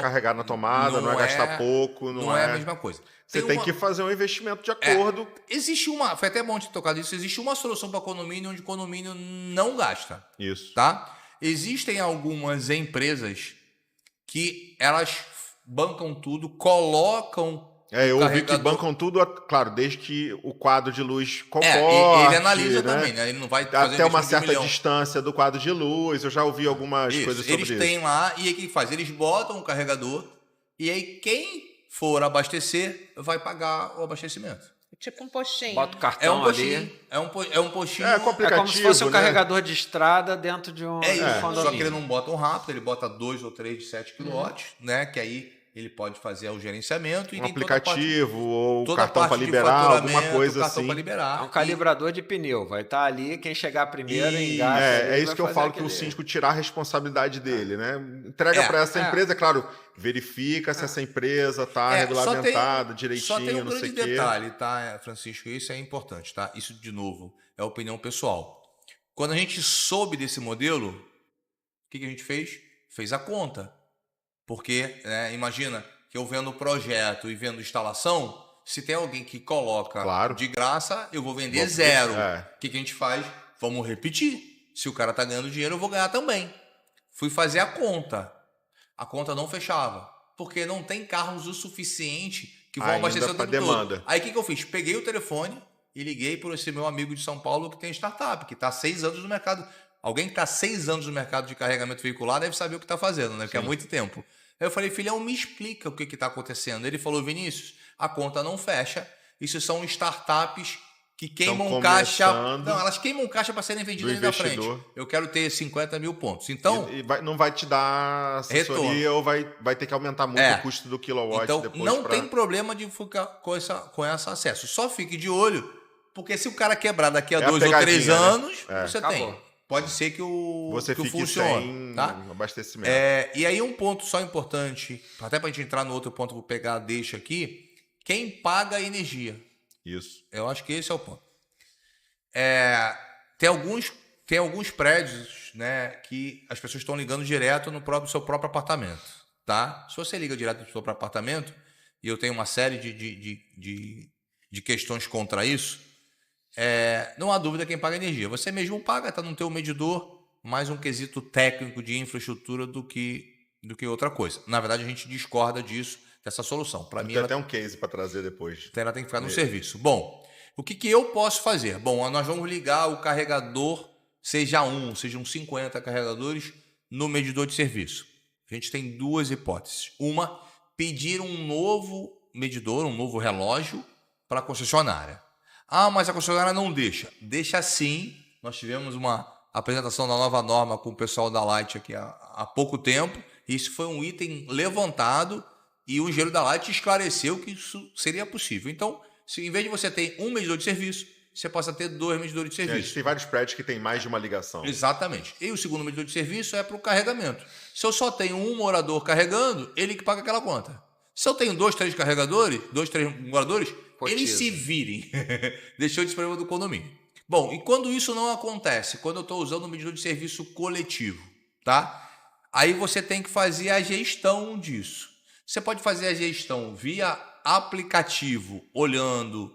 carregar na tomada, não é gastar pouco, não é a mesma coisa. Você tem que fazer um investimento de acordo. Existe foi até bom ter tocado isso, existe uma solução para condomínio onde o condomínio não gasta. Isso. Tá? Existem algumas empresas que elas bancam tudo, colocam eu vi que bancam tudo, claro, desde que o quadro de luz comporte. Ele analisa também, né? Ele não vai fazer até uma certa distância do quadro de luz. Eu já ouvi algumas coisas sobre isso. Eles têm lá, e aí o que faz? Eles botam o carregador, e aí quem for abastecer vai pagar o abastecimento. Tipo um postinho. Bota o cartão ali. É um postinho. É como se fosse um carregador de estrada dentro de um condomínio. Só que ele não bota um rápido, ele bota 2 ou 3 de 7 kW, né? Que aí ele pode fazer o gerenciamento. E um aplicativo ou cartão para liberar, alguma coisa assim. É um calibrador de pneu. Vai estar ali, quem chegar primeiro engata. É isso que eu falo, que o síndico tirar a responsabilidade dele, né? Entrega para essa empresa, claro, verifica se essa empresa está regulamentada direitinho, só tem um não sei o grande detalhe, tá, Francisco? Isso é importante, tá? Isso, de novo, é opinião pessoal. Quando a gente soube desse modelo, o que a gente fez? Fez a conta. Porque, imagina que eu vendo o projeto e vendo instalação, se tem alguém que coloca de graça, eu vou vender zero. O que a gente faz? Vamos repetir. Se o cara está ganhando dinheiro, eu vou ganhar também. Fui fazer a conta. A conta não fechava. Porque não tem carros o suficiente que vão abastecer o tempo todo. Aí o que eu fiz? Peguei o telefone e liguei para esse meu amigo de São Paulo que tem startup, que está há 6 anos no mercado. Alguém que está há 6 anos no mercado de carregamento veicular deve saber o que está fazendo, né? Porque há muito tempo. Aí eu falei, filhão, me explica o que está acontecendo. Ele falou, Vinícius, a conta não fecha. Isso são startups que queimam caixa. Não, elas queimam caixa para serem vendidas ali na frente. Eu quero ter 50 mil pontos. Então, não vai te dar assessoria retorno. Ou vai ter que aumentar muito o custo do kilowatt. Então, depois não tem problema de ficar com esse acesso. Só fique de olho, porque se o cara quebrar daqui a 2 ou 3 anos, você acabou. tem. Pode ser que você que fique funcione, sem tá? abastecimento. E aí um ponto só importante, até para a gente entrar no outro ponto, vou pegar, deixa aqui, quem paga a energia. Isso. Eu acho que esse é o ponto. Tem alguns prédios, né, que as pessoas estão ligando direto no seu próprio apartamento. Tá? Se você liga direto no seu próprio apartamento, e eu tenho uma série de questões contra isso, não há dúvida quem paga energia. Você mesmo paga, está no teu medidor, mais um quesito técnico de infraestrutura do que outra coisa. Na verdade, a gente discorda dessa solução. Para mim, tem até um case para trazer depois. Ela tem que ficar no serviço. Bom, o que eu posso fazer? Bom, nós vamos ligar o carregador, sejam 50 carregadores, no medidor de serviço. A gente tem 2 hipóteses. Uma, pedir um novo medidor, um novo relógio para a concessionária. Mas a concessionária não deixa. Deixa sim. Nós tivemos uma apresentação da nova norma com o pessoal da Light aqui há pouco tempo. Isso foi um item levantado e o engenheiro da Light esclareceu que isso seria possível. Então, se em vez de você ter um medidor de serviço, você possa ter 2 medidores de serviço. A gente tem vários prédios que tem mais de uma ligação. Exatamente. E o segundo medidor de serviço é para o carregamento. Se eu só tenho um morador carregando, ele que paga aquela conta. Se eu tenho 2, 3 carregadores, 2, 3 moradores, eles se virem. Deixou de ser problema do condomínio. Bom, e quando isso não acontece? Quando eu estou usando um medidor de serviço coletivo, tá? Aí você tem que fazer a gestão disso. Você pode fazer a gestão via aplicativo, olhando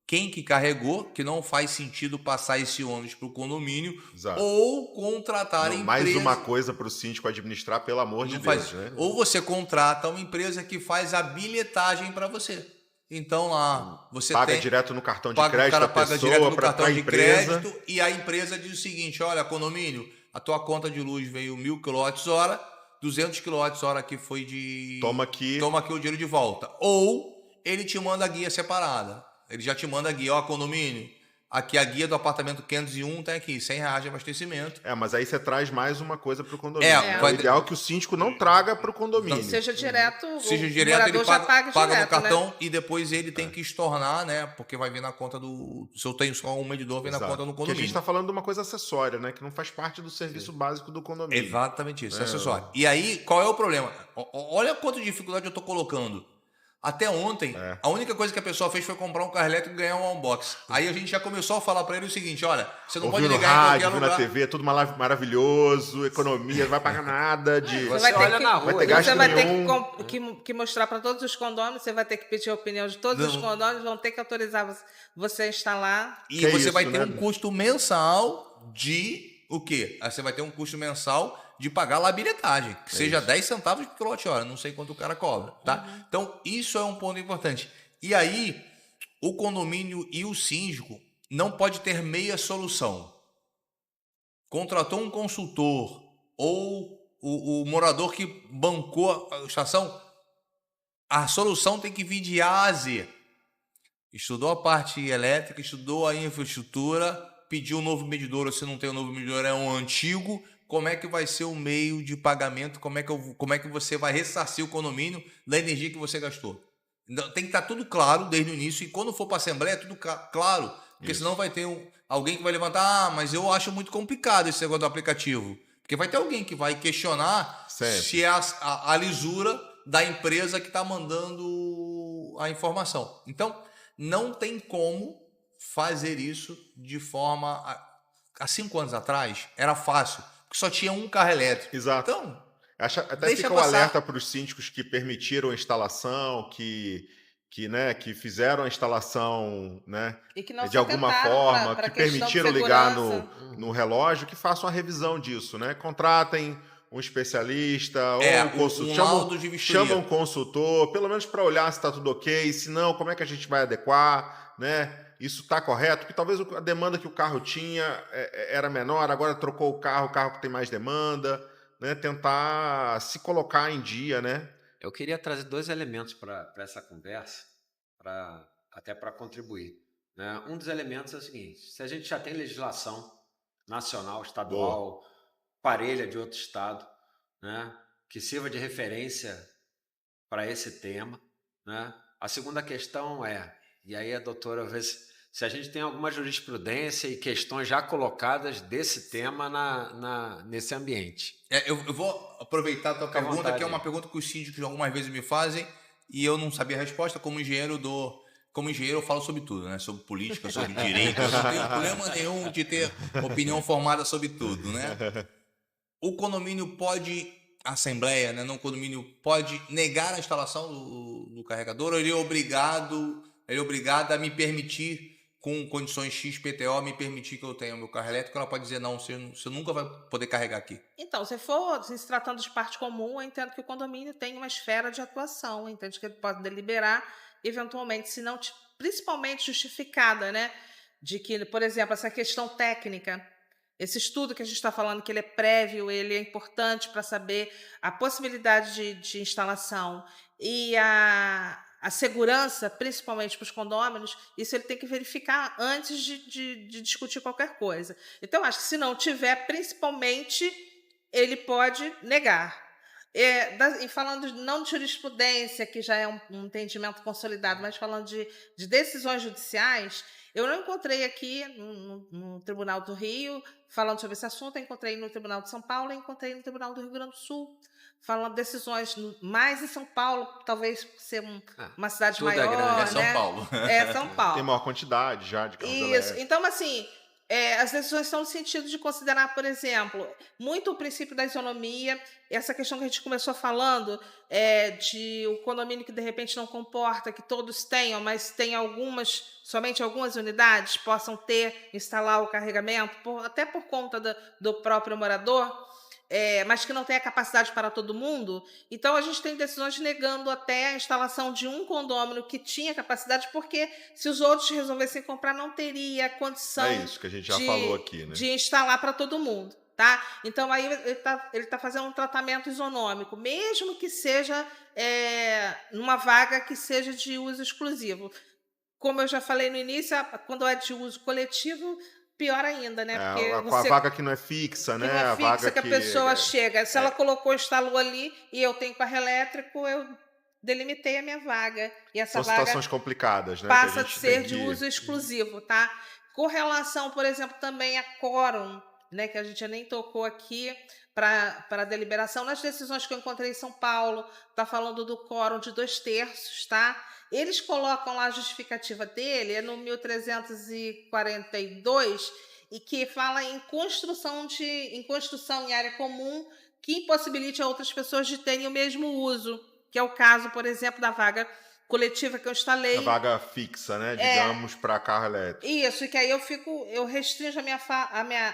quem que carregou, que não faz sentido passar esse ônus para o condomínio. Exato. Ou contratar empresa. Mais uma coisa para o síndico administrar, pelo amor de Deus. Né? Ou você contrata uma empresa que faz a bilhetagem para você. Então lá você paga direto no cartão de crédito, o cara paga direto no cartão de empresa. crédito e a empresa diz o seguinte: olha, condomínio, a tua conta de luz veio 1000 kWh, 200 kWh aqui foi de... Toma aqui o dinheiro de volta. Ou ele te manda a guia separada. Ele já te manda a guia, condomínio, aqui a guia do apartamento 501 tem aqui, R$100 de abastecimento. Mas aí você traz mais uma coisa para o condomínio. O ideal é que o síndico não traga para o condomínio. Então, seja direto, ele paga direto, no cartão, né? e depois ele tem que estornar, né? Porque vai vir na conta do... Se eu tenho só um medidor, vem na conta do condomínio. Porque a gente está falando de uma coisa acessória, né? Que não faz parte do serviço básico do condomínio. Exatamente isso, acessório. E aí, qual é o problema? Olha quanta dificuldade eu estou colocando. Até ontem, a única coisa que a pessoa fez foi comprar um carro elétrico e ganhar um unboxing. Aí a gente já começou a falar para ele o seguinte, olha, você não pode ligar rádio, em qualquer lugar. na TV, tudo maravilhoso, economia, não vai pagar nada. Você olha na rua. Você vai ter que mostrar para todos os condôminos, você vai ter que pedir a opinião de todos os condôminos, vão ter que autorizar você a instalar. E você vai ter um custo mensal de o quê? Aí você vai ter um custo mensal de pagar lá a bilhetagem, que seja 10 centavos por quilowatt-hora, não sei quanto o cara cobra, tá? Então, isso é um ponto importante. E aí, o condomínio e o síndico não pode ter meia solução. Contratou um consultor ou o morador que bancou a estação, a solução tem que vir de A a Z. Estudou a parte elétrica, estudou a infraestrutura, pediu um novo medidor, ou se não tem um novo medidor, é um antigo. Como é que vai ser o meio de pagamento, como é que você vai ressarcir o condomínio da energia que você gastou. Então, tem que estar tudo claro desde o início, e quando for para a Assembleia, tudo claro, porque senão vai ter alguém que vai levantar, mas eu acho muito complicado esse negócio do aplicativo, porque vai ter alguém que vai questionar se é a lisura da empresa que está mandando a informação. Então, não tem como fazer isso de forma... Há 5 anos atrás, era fácil, porque só tinha um carro elétrico. Exato. Então, até fica um alerta para os síndicos que permitiram a instalação, que fizeram a instalação, né, e que não de alguma forma, que permitiram ligar no relógio, que façam uma revisão disso, né? Contratem um especialista ou um consultor, chama um consultor, pelo menos para olhar se está tudo ok, se não, como é que a gente vai adequar, né? Isso está correto? Porque talvez a demanda que o carro tinha era menor, agora trocou o carro que tem mais demanda, né? Tentar se colocar em dia, né? Eu queria trazer 2 elementos para essa conversa, até para contribuir, né? Um dos elementos é o seguinte: se a gente já tem legislação nacional, estadual, parelha de outro estado, né, que sirva de referência para esse tema, né? A segunda questão e aí a doutora vê se a gente tem alguma jurisprudência e questões já colocadas desse tema nesse ambiente. Eu vou aproveitar a tua pergunta, que é uma pergunta que os síndicos algumas vezes me fazem e eu não sabia a resposta. Como engenheiro eu falo sobre tudo, né? Sobre política, sobre direito. Eu não tenho problema nenhum de ter opinião formada sobre tudo, né? O condomínio pode, a Assembleia, né? Não, o condomínio pode negar a instalação do carregador, ou ele é obrigado a me permitir, com condições XPTO, me permitir que eu tenha o meu carro elétrico. Ela pode dizer, não, você nunca vai poder carregar aqui. Então, se tratando de parte comum, eu entendo que o condomínio tem uma esfera de atuação, eu entendo que ele pode deliberar, eventualmente, se não principalmente justificada, né? De que, por exemplo, essa questão técnica, esse estudo que a gente está falando, que ele é prévio, ele é importante para saber a possibilidade de instalação e a segurança, principalmente para os condôminos, isso ele tem que verificar antes de discutir qualquer coisa. Então, acho que se não tiver, principalmente, ele pode negar. E falando não de jurisprudência, que já é um entendimento consolidado, mas falando de decisões judiciais, eu não encontrei aqui no Tribunal do Rio falando sobre esse assunto, eu encontrei no Tribunal de São Paulo, eu encontrei no Tribunal do Rio Grande do Sul, falando de decisões mais em São Paulo, talvez ser uma cidade maior. É grande, né? É São Paulo. É São Paulo. Tem maior quantidade já de carros elétricos. Isso. Então, assim, as decisões estão no sentido de considerar, por exemplo, muito o princípio da isonomia, essa questão que a gente começou falando, de o condomínio que de repente não comporta que todos tenham, mas tem somente algumas unidades possam instalar o carregamento, até por conta do próprio morador, mas que não tem a capacidade para todo mundo. Então, a gente tem decisões negando até a instalação de um condômino que tinha capacidade, porque se os outros resolvessem comprar, não teria condição isso que a gente já falou aqui, né? de instalar para todo mundo. Tá? Então, aí ele tá fazendo um tratamento isonômico, mesmo que seja numa vaga que seja de uso exclusivo. Como eu já falei no início, quando é de uso coletivo, pior ainda, né? Porque a vaga que não é fixa, né? Não é fixa, a vaga que a pessoa chega. Se ela colocou, instalou ali, e eu tenho carro elétrico, eu delimitei a minha vaga. E essa São vaga situações complicadas, né? Passa a ser de uso exclusivo, tá? Com relação, por exemplo, também a quórum, né, que a gente nem tocou aqui para a deliberação. Nas decisões que eu encontrei em São Paulo, está falando do quórum de 2/3, tá? Eles colocam lá a justificativa dele, é no 1342, e que fala em construção em área comum que impossibilite a outras pessoas de terem o mesmo uso, que é o caso, por exemplo, da vaga coletiva que eu instalei. A vaga fixa, né? Digamos, para carro elétrico. Isso, e que aí eu restringo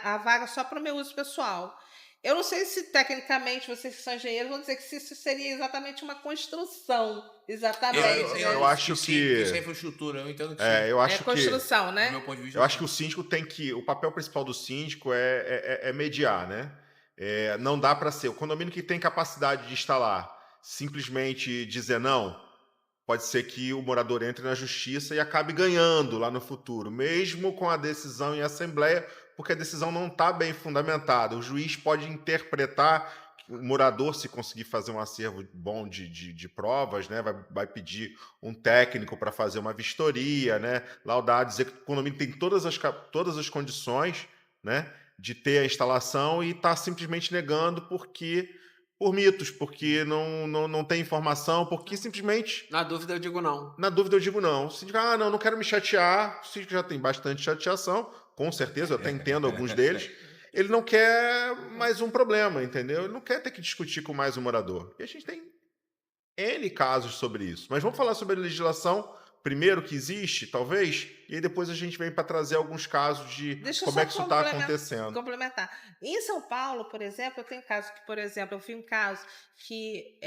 a vaga só para o meu uso pessoal. Eu não sei se, tecnicamente, vocês que são engenheiros vão dizer que isso seria exatamente uma construção. Exatamente. Eu acho que... Isso é infraestrutura, eu entendo que eu acho construção, né? Do meu ponto de vista, eu acho que o síndico tem que... O papel principal do síndico é mediar, né? Não dá para ser... O condomínio que tem capacidade de instalar, simplesmente dizer não, pode ser que o morador entre na justiça e acabe ganhando lá no futuro, mesmo com a decisão em assembleia, porque a decisão não está bem fundamentada. O juiz pode interpretar, o morador, se conseguir fazer um acervo bom de provas, né, vai pedir um técnico para fazer uma vistoria, né, laudar, dizer que o condomínio tem todas as condições, né, de ter a instalação e está simplesmente negando por mitos, porque não tem informação, porque simplesmente... Na dúvida eu digo não. Na dúvida eu digo não. O síndico, não quero me chatear. O síndico já tem bastante chateação, com certeza, eu até entendo alguns deles. Ele não quer mais um problema, entendeu? Ele não quer ter que discutir com mais um morador. E a gente tem N casos sobre isso. Mas vamos falar sobre a legislação primeiro que existe, talvez, e aí depois a gente vem para trazer alguns casos de como é que isso está acontecendo. Complementar. Em São Paulo, por exemplo, eu tenho caso que, por exemplo, eu vi um caso que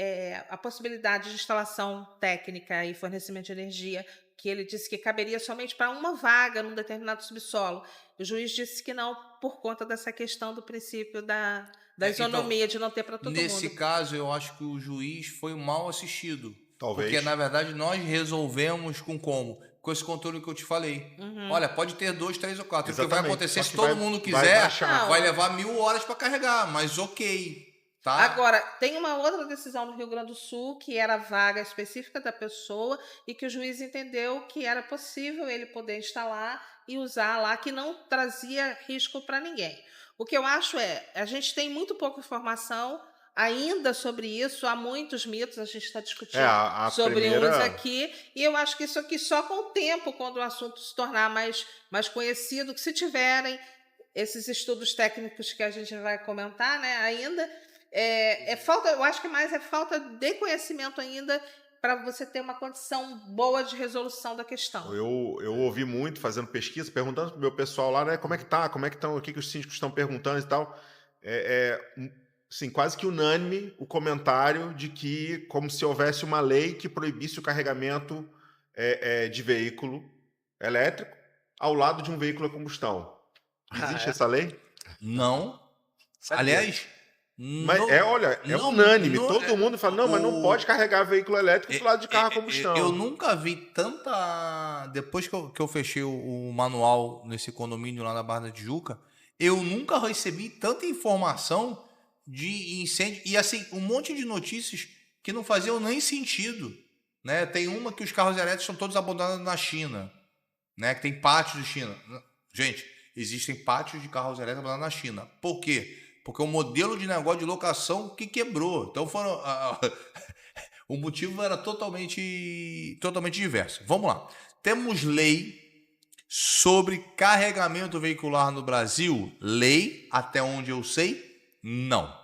a possibilidade de instalação técnica e fornecimento de energia, que ele disse que caberia somente para uma vaga num determinado subsolo. O juiz disse que não, por conta dessa questão do princípio da isonomia, de não ter para todo mundo. Nesse caso, eu acho que o juiz foi mal assistido. Talvez. Porque, na verdade, nós resolvemos com esse controle que eu te falei. Olha, pode ter 2, 3 ou 4. Exatamente. O que vai acontecer, se todo mundo quiser, vai levar 1000 horas para carregar, mas ok. Tá? Agora, tem uma outra decisão no Rio Grande do Sul, que era a vaga específica da pessoa, e que o juiz entendeu que era possível ele poder instalar e usar lá, que não trazia risco para ninguém. O que eu acho a gente tem muito pouca informação ainda sobre isso, há muitos mitos, a gente está discutindo sobre uns aqui, e eu acho que isso aqui só com o tempo, quando o assunto se tornar mais conhecido, que se tiverem esses estudos técnicos que a gente vai comentar, né, ainda, eu acho que mais é falta de conhecimento ainda para você ter uma condição boa de resolução da questão. Eu ouvi muito fazendo pesquisa, perguntando para o meu pessoal lá, né, como é que estão, o que os síndicos estão perguntando e tal, assim, quase que unânime o comentário de que como se houvesse uma lei que proibisse o carregamento de veículo elétrico ao lado de um veículo a combustão. Existe essa lei? Não. Aliás... Mas unânime. Todo mundo fala, mas não pode carregar veículo elétrico do lado de carro a combustão. Eu nunca vi tanta... Depois que eu fechei o manual nesse condomínio lá na Barra da Tijuca, eu nunca recebi tanta informação de incêndio. E assim, um monte de notícias que não faziam nem sentido. Né? Tem uma que os carros elétricos são todos abandonados na China. Né? Que tem pátios de China. Gente, existem pátios de carros elétricos abandonados na China. Por quê? Porque o modelo de negócio de locação que quebrou. Então o motivo era totalmente diverso. Vamos lá. Temos lei sobre carregamento veicular no Brasil? Lei, até onde eu sei, não.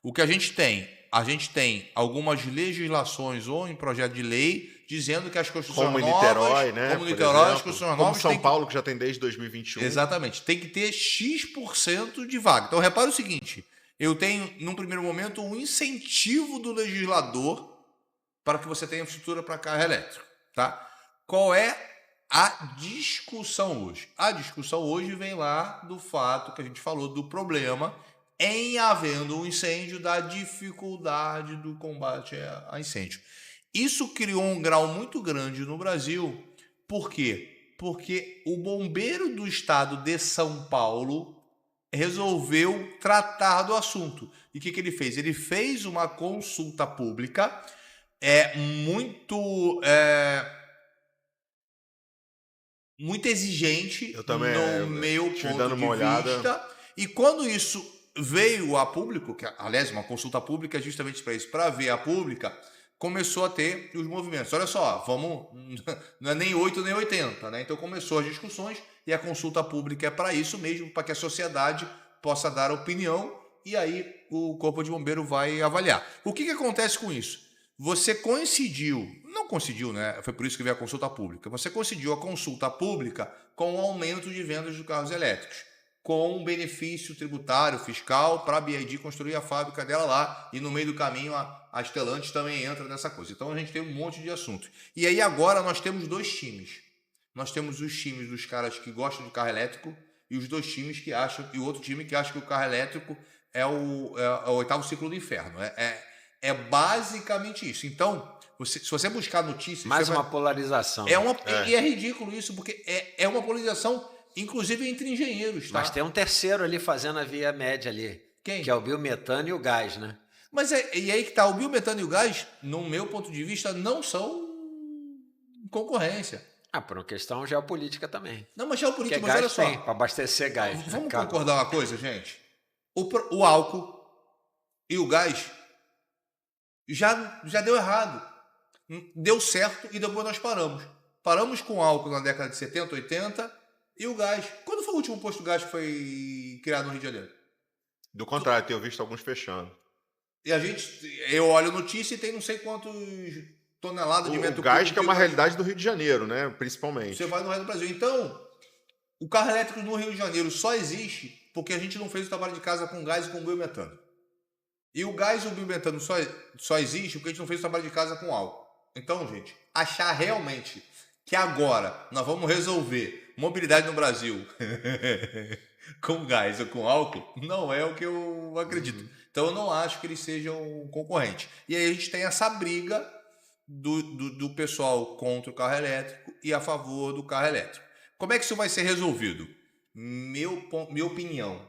O que a gente tem algumas legislações ou em projeto de lei dizendo que as construções novas... Niterói, né? Como Niterói, as construções novas... Como São Paulo, que já tem desde 2021. Exatamente. Tem que ter X% de vaga. Então, repara o seguinte. Eu tenho, num primeiro momento, um incentivo do legislador para que você tenha infraestrutura para carro elétrico. Tá? Qual é a discussão hoje? A discussão hoje vem lá do fato que a gente falou do problema em havendo um incêndio, da dificuldade do combate a incêndio. Isso criou um grau muito grande no Brasil. Por quê? Porque o bombeiro do estado de São Paulo resolveu tratar do assunto. E o que ele fez? Ele fez uma consulta pública muito exigente eu também, no meu ponto de vista. E quando isso veio a público, que aliás, uma consulta pública justamente para isso, para ver a pública, começou a ter os movimentos. Olha só, não é nem 8 nem 80, né? Então começou as discussões e a consulta pública é para isso mesmo, para que a sociedade possa dar opinião e aí o Corpo de Bombeiro vai avaliar. O que acontece com isso? Você não coincidiu, né? Foi por isso que veio a consulta pública. Você coincidiu a consulta pública com o aumento de vendas de carros elétricos, com um benefício tributário, fiscal, para a BYD construir a fábrica dela lá, e no meio do caminho a Stellantis também entra nessa coisa. Então a gente tem um monte de assuntos. E aí agora nós temos 2 times. Nós temos os times dos caras que gostam de carro elétrico e os 2 times que acham, e o outro time que acha que o carro elétrico é o 8º ciclo do inferno. É basicamente isso. Então, se você buscar notícias... Mais uma polarização. E é ridículo isso, porque é uma polarização, inclusive entre engenheiros. Tá? Mas tem um terceiro ali fazendo a via média ali. Quem? Que é o biometano e o gás, né? Mas e aí que tá, o biometano e o gás, no meu ponto de vista, não são concorrência. Por uma questão geopolítica também. Não, mas geopolítica, mas olha só. Para abastecer gás. Vamos concordar uma coisa, gente? O álcool e o gás já deu errado. Deu certo e depois nós paramos. Paramos com o álcool na década de 70, 80 e o gás. Quando foi o último posto de gás que foi criado no Rio de Janeiro? Do contrário, tenho visto alguns fechando. E eu olho notícia e tem não sei quantos toneladas de metro cúbico. O gás que é uma realidade do Rio de Janeiro, né? Principalmente. Você vai no resto do Brasil. Então, o carro elétrico no Rio de Janeiro só existe porque a gente não fez o trabalho de casa com gás e com biometano. E o gás e o biometano só existe porque a gente não fez o trabalho de casa com álcool. Então, gente, achar realmente que agora nós vamos resolver mobilidade no Brasil com gás ou com álcool, não é o que eu acredito. Então, eu não acho que eles sejam concorrentes. E aí a gente tem essa briga do pessoal contra o carro elétrico e a favor do carro elétrico. Como é que isso vai ser resolvido? Minha opinião.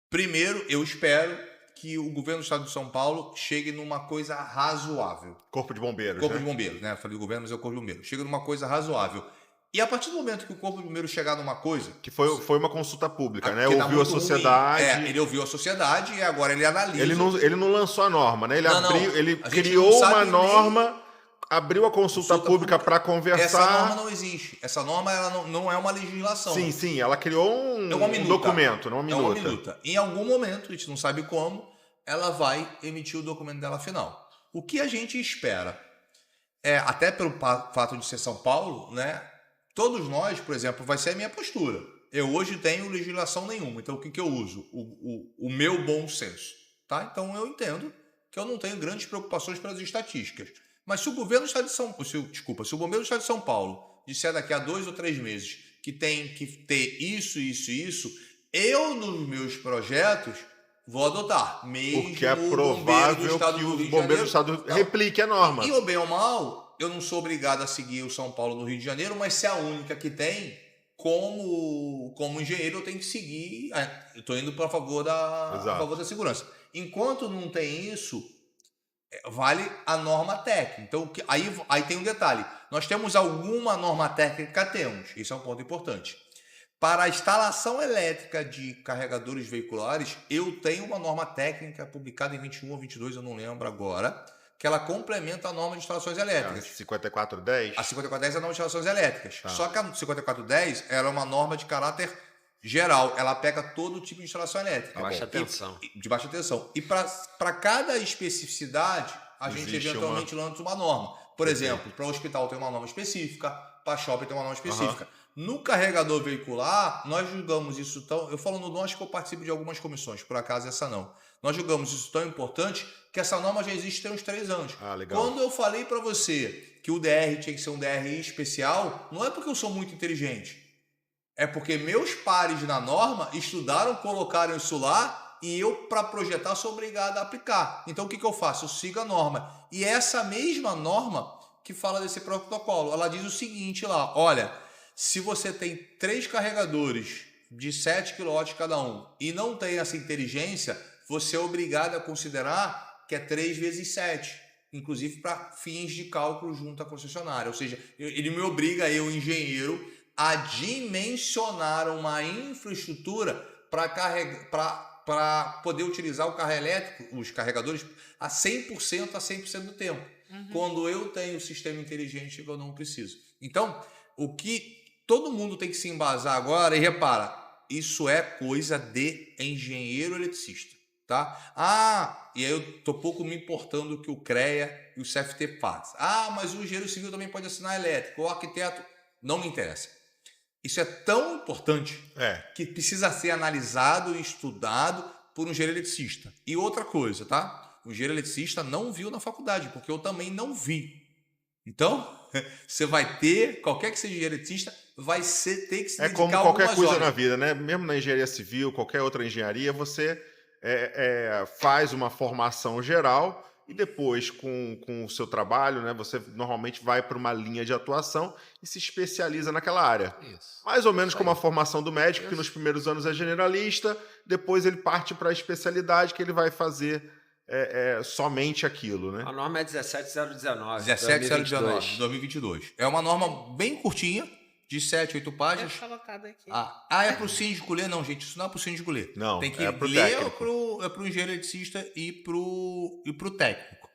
Primeiro, eu espero que o governo do estado de São Paulo chegue numa coisa razoável. Corpo de Bombeiros, Corpo de Bombeiros, né? Falei do governo, mas é o Corpo de Bombeiros. Chega numa coisa razoável. E a partir do momento que o Corpo de Bombeiros chegar numa coisa... Que foi uma consulta pública, né? Ouviu a sociedade... ele ouviu a sociedade e agora ele analisa... Ele não lançou a norma, né? Ele criou uma norma... Abriu a consulta pública para conversar. Essa norma não existe. Essa norma ela não é uma legislação. Sim. Ela criou um documento, não uma minuta. É uma minuta. Em algum momento, a gente não sabe como, ela vai emitir o documento dela final. O que a gente espera, até pelo fato de ser São Paulo, né? Todos nós, por exemplo, vai ser a minha postura. Eu hoje tenho legislação nenhuma. Então, o que eu uso? O meu bom senso. Tá? Então, eu entendo que eu não tenho grandes preocupações pelas estatísticas. Mas se o governo do estado de se o bombeiro do estado de São Paulo disser daqui a 2 ou 3 meses que tem que ter isso, eu nos meus projetos vou adotar. Mesmo porque é provável que o bombeiro do estado replique a norma. E ou bem ou mal, eu não sou obrigado a seguir o São Paulo no Rio de Janeiro, mas se é a única que tem, como engenheiro eu tenho que seguir. Eu estou indo a favor da segurança. Enquanto não tem isso, vale a norma técnica. Então, aí tem um detalhe. Nós temos alguma norma técnica? Temos. Isso é um ponto importante. Para a instalação elétrica de carregadores veiculares, eu tenho uma norma técnica publicada em 21 ou 22, eu não lembro agora, que ela complementa a norma de instalações elétricas. A 5410? A 5410 é a norma de instalações elétricas. Tá. Só que a 5410 ela é uma norma de caráter geral, ela pega todo tipo de instalação elétrica. De baixa tensão. E para cada especificidade, a gente eventualmente lança uma norma. Por exemplo, para o hospital tem uma norma específica, para shopping tem uma norma específica. No carregador veicular, nós julgamos isso tão... Eu falo no nós que eu participo de algumas comissões, por acaso essa não. Nós julgamos isso tão importante que essa norma já existe tem uns 3 anos. Legal. Quando eu falei para você que o DR tinha que ser um DRI especial, não é porque eu sou muito inteligente. É porque meus pares na norma estudaram, colocaram isso lá e eu, para projetar, sou obrigado a aplicar. Então, o que eu faço? Eu sigo a norma. E essa mesma norma que fala desse protocolo, ela diz o seguinte lá, olha, se você tem 3 carregadores de 7 kW cada um e não tem essa inteligência, você é obrigado a considerar que é 3 vezes 7, inclusive para fins de cálculo junto à concessionária. Ou seja, ele me obriga, eu, engenheiro, a dimensionar uma infraestrutura para poder utilizar o carro elétrico, os carregadores, a 100% do tempo. Quando eu tenho o sistema inteligente, eu não preciso. Então, o que todo mundo tem que se embasar agora, e repara, isso é coisa de engenheiro eletricista, tá? E aí eu tô pouco me importando o que o CREA e o CFT faz. Mas o engenheiro civil também pode assinar elétrico, o arquiteto, não me interessa. Isso é tão importante que precisa ser analisado e estudado por um engenheiro eletricista. E outra coisa, tá? O engenheiro eletricista não viu na faculdade, porque eu também não vi. Então, você vai ter, qualquer que seja engenheiro eletricista, vai ter que se dedicar como qualquer coisa horas na vida, né? Mesmo na engenharia civil, qualquer outra engenharia, você faz uma formação geral e depois, com o seu trabalho, né, você normalmente vai para uma linha de atuação e se especializa naquela área. Isso. Mais ou menos como a formação do médico, que nos primeiros anos é generalista, depois ele parte para a especialidade que ele vai fazer somente aquilo, né? A norma é 17019. 17019, de 2022. É uma norma bem curtinha, de 7, 8 páginas. Deixa colocado aqui. É para o síndico ler? Não, gente, isso não é para o síndico ler. Não, tem que pro ler técnico. para o engenheiro eletricista e para o técnico.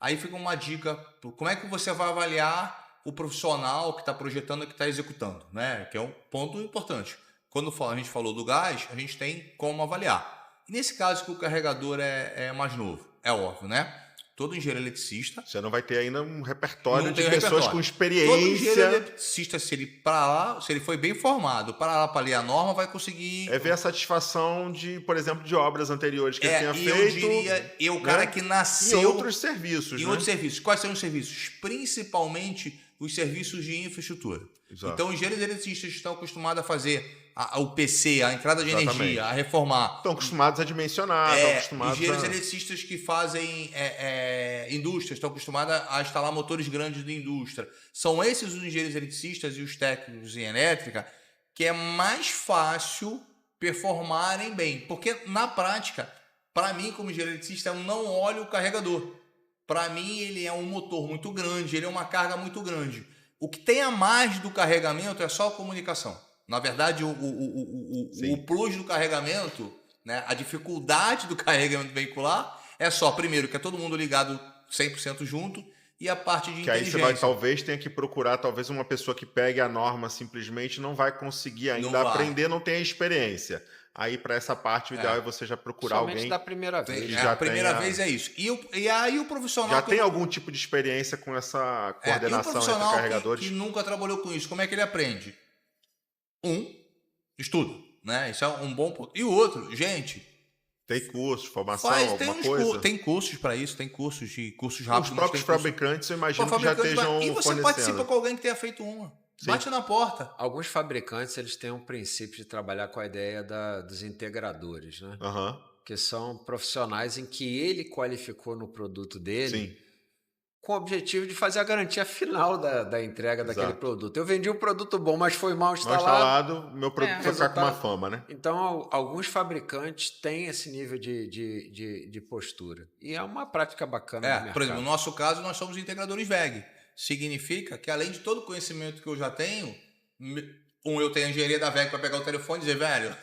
Aí fica uma dica, como é que você vai avaliar o profissional que está projetando e que está executando, né? Que é um ponto importante. Quando a gente falou do gás, a gente tem como avaliar. E nesse caso que o carregador é mais novo, é óbvio, né? Todo engenheiro eletricista... Você não vai ter ainda um repertório de pessoas com experiência. Todo engenheiro eletricista, se ele foi bem formado, para ler a norma, vai conseguir... ver a satisfação por exemplo, de obras anteriores que ele tenha feito. Eu diria, o cara que nasceu... Em outros serviços, outros serviços. Quais são os serviços? Principalmente os serviços de infraestrutura. Exato. Então, os engenheiros eletricistas estão acostumados a fazer o PC, a entrada de energia, a reformar. Estão acostumados a dimensionar. Engenheiros eletricistas que fazem indústrias, estão acostumados a instalar motores grandes de indústria. São esses os engenheiros eletricistas e os técnicos em elétrica que é mais fácil performarem bem. Porque, na prática, para mim, como engenheiro eletricista, eu não olho o carregador. Para mim, ele é um motor muito grande, ele é uma carga muito grande. O que tem a mais do carregamento é só a comunicação. Na verdade, o plus do carregamento, né, a dificuldade do carregamento veicular é só, primeiro, que é todo mundo ligado 100% junto e a parte de inteligência. Aí você talvez tenha que procurar, uma pessoa que pegue a norma simplesmente não vai conseguir ainda aprender, não tem a experiência. Aí, para essa parte, o ideal é você já procurar somente alguém... da primeira vez. A primeira vez é isso. E aí o profissional... Já tem algum tipo de experiência com essa coordenação entre carregadores? Que nunca trabalhou com isso, como é que ele aprende? Estudo, né? Isso é um bom ponto. E o outro, gente... Tem cursos, formação, alguma coisa? Tem cursos para isso, tem cursos rápidos. Os próprios fabricantes, eu imagino que já estejam fornecendo. E você participa com alguém que tenha feito uma. Sim. Bate na porta. Alguns fabricantes eles têm um princípio de trabalhar com a ideia dos integradores, né? Que são profissionais em que ele qualificou no produto dele com o objetivo de fazer a garantia final da entrega daquele produto. Eu vendi um produto bom, mas foi mal instalado. Meu produto vai ficar com uma fama, né? Então, alguns fabricantes têm esse nível de postura. E é uma prática bacana no mercado. Por exemplo, no nosso caso, nós somos integradores VEG. Significa que, além de todo o conhecimento que eu já tenho, eu tenho a engenharia da VEG para pegar o telefone e dizer, velho,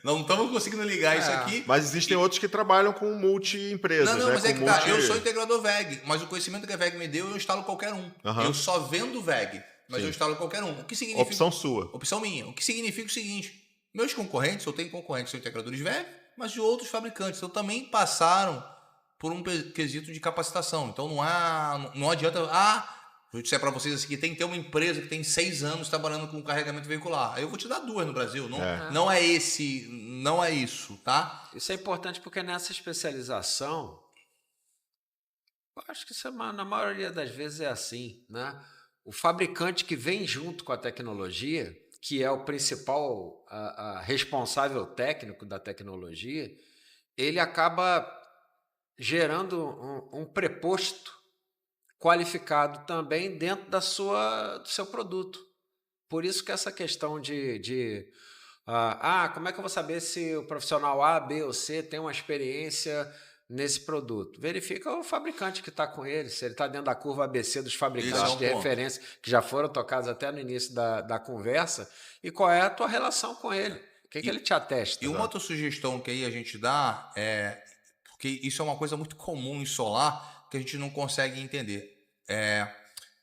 não estamos conseguindo ligar isso aqui. Mas existem outros que trabalham com multi-empresas. Não, mas eu sou integrador VEG, mas o conhecimento que a VEG me deu, eu instalo qualquer um. Eu só vendo VEG, mas eu instalo qualquer um. O que significa? Opção sua. Opção minha. O que significa o seguinte, meus concorrentes, eu tenho concorrentes que são integradores VEG, mas de outros fabricantes. Então também passaram por um quesito de capacitação. Então não adianta... Vou dizer para vocês assim, que tem que ter uma empresa que tem 6 anos trabalhando com carregamento veicular. Eu vou te dar 2 no Brasil. Não é isso, tá? Isso é importante porque nessa especialização, eu acho que isso na maioria das vezes é assim, né? O fabricante que vem junto com a tecnologia, que é o principal responsável técnico da tecnologia, ele acaba gerando um preposto qualificado também dentro do seu produto. Por isso que essa questão como é que eu vou saber se o profissional A, B ou C tem uma experiência nesse produto? Verifica o fabricante que está com ele, se ele está dentro da curva ABC dos fabricantes de referência, que já foram tocados até no início da conversa, e qual é a tua relação com ele. que ele te atesta? E uma outra sugestão que aí a gente dá porque isso é uma coisa muito comum em solar que a gente não consegue entender.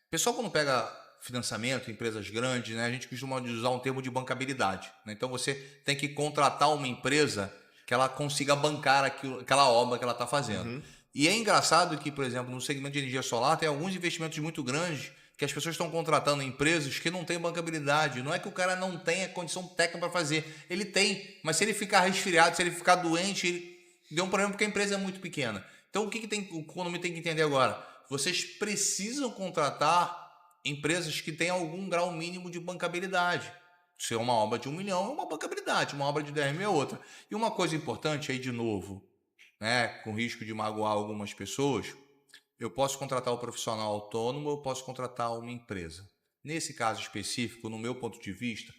Pessoal, quando pega financiamento, empresas grandes, né, a gente costuma usar um termo de bancabilidade, né? Então você tem que contratar uma empresa que ela consiga bancar aquela obra que ela está fazendo. Uhum. E é engraçado que, por exemplo, no segmento de energia solar tem alguns investimentos muito grandes que as pessoas estão contratando empresas que não têm bancabilidade. Não é que o cara não tenha condição técnica para fazer. Ele tem, mas se ele ficar resfriado, se ele ficar doente, ele deu um problema porque a empresa é muito pequena. Então o que o condomínio tem que entender agora? Vocês precisam contratar empresas que tenham algum grau mínimo de bancabilidade. Se é uma obra de 1 milhão, é uma bancabilidade. Uma obra de 10 mil é outra. E uma coisa importante aí, de novo, né, com risco de magoar algumas pessoas, eu posso contratar um profissional autônomo, eu posso contratar uma empresa. Nesse caso específico, no meu ponto de vista,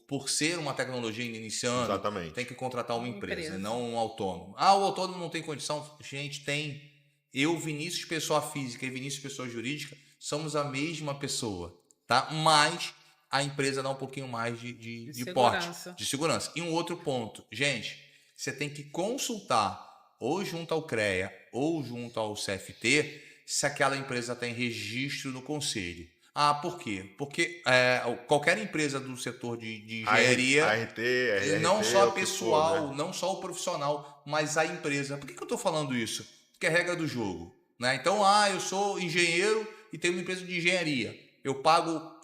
por ser uma tecnologia iniciando, exatamente, tem que contratar uma empresa, não um autônomo. O autônomo não tem condição? Gente, tem. Eu, Vinícius, pessoa física, e Vinícius, pessoa jurídica, somos a mesma pessoa, tá? Mas a empresa dá um pouquinho mais de porte, de segurança. E um outro ponto, gente, você tem que consultar ou junto ao CREA ou junto ao CFT se aquela empresa tem registro no conselho. Por quê? Porque qualquer empresa do setor de engenharia, RT, não só pessoal, né? Não só o profissional, mas a empresa. Por que eu estou falando isso? Porque é regra do jogo, né? Então, eu sou engenheiro e tenho uma empresa de engenharia. Eu pago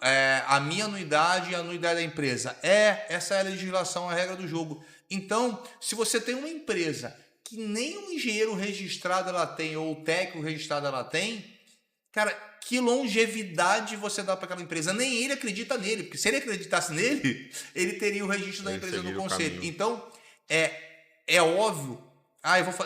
a minha anuidade e a anuidade da empresa. Essa é a legislação, a regra do jogo. Então, se você tem uma empresa que nem um engenheiro registrado ela tem, ou o técnico registrado ela tem, cara, que longevidade você dá para aquela empresa? Nem ele acredita nele, porque se ele acreditasse nele, ele teria o registro da empresa no conselho. Então, é óbvio,